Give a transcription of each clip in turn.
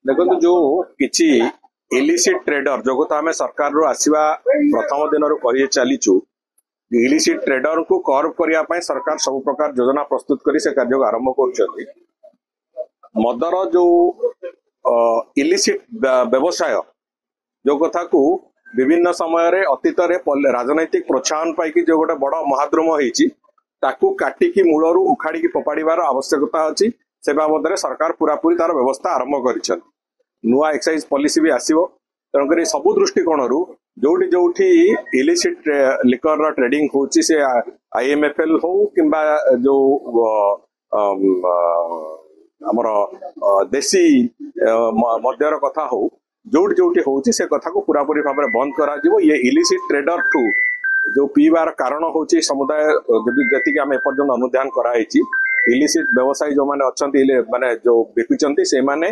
देखो जो किसी इलिसिट ट्रेडर जो तो आम सरकार रू आसवा प्रथम दिन कही चलीचु इलिसिट ट्रेडर को कर्व करने सरकार सब प्रकार योजना प्रस्तुत कर से कार्य आरंभ कर मदर जो इलिसिट व्यवसाय जो कथा को विभिन्न समय रे अतीत राजनैतिक प्रोत्साहन पाई जो गोटे बड़ महाद्रुम होती काटिकी मूलरू उखाड़ी फोपाड़ार आवश्यकता अच्छी से बाबद सरकार पूरापूरी तार व्यवस्था आरंभ कर नुआ एक्साइज पॉलिसी भी आसो तेणुक सबु दृष्टिकोण जोटी जोटी इलिसिट लिकर ट्रेडिंग होची से IMFL हो किंबा जो आमर देशी मद्यर कथा हो जोटी जोटी होची से कथा को पूरापूरी भाव में बंद करा जीवो। ये इलिसिट ट्रेडर ठू जो पीबार कारण होची समुदाय जति आम एपर्यंत अनुधान कराई इलिसिट व्यवसायी जो माने अच्छंती माने जो बिकुचंती से माने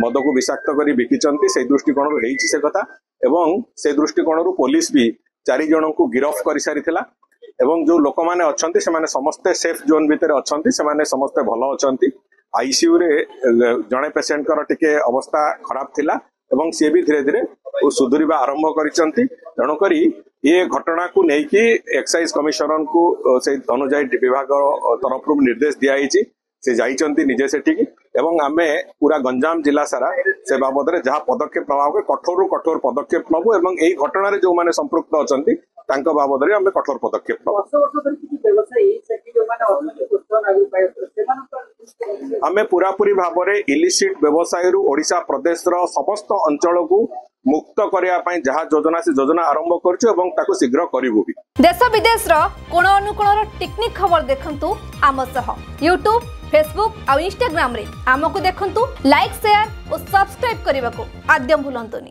मद को विषाक्त कर बिकिचंती से दृष्टिकोण होईची से कथा एवं से दृष्टिकोण पुलिस भी 4 जन को गिरफ्त कर सारी एवं जो लोक माने अच्छंती से माने समस्ते सेफ जोन भितर अच्छंती से माने समस्ते भलो अच्छंती आईसीयू रे जणे पेशेंट कर टिके अवस्था खराब थिला एवं सी भी धीरे धीरे सुधुरीबा आरंभ करिसंती तेणुकरी ये घटना को लेकिन एक्साइज कमिशनर को से अनुजाई विभाग तरफ निर्देश दिखाई से जाइचंती निजे सेठी एवं आमे पूरा गंजाम जिला सारा से बाबद रे जहाँ पदक्षेप नवा कठोर कठोर पदक्षेप नबु एवं एई घटना रे जो माने संपृक्त अछंती तांको बाबद रे आमे कठोर पदक्षेप नबु। आमे पूरापूरी भाव में इलिसिट व्यवसाय ओडिशा प्रदेश रो समस्त अंचल को मुक्त करिया पई जहाँ योजना से योजना आरंभ करछु एवं ताको शीघ्र करिवु भी। देश विदेश रो कोण अनुकोण टेक्निक खबर देखंतु आम सह यूट्यूब फेसबुक और इंस्टाग्राम रे आमको देखंतु लाइक शेयर और सब्सक्राइब करने को आद्यम भूलंतुनी।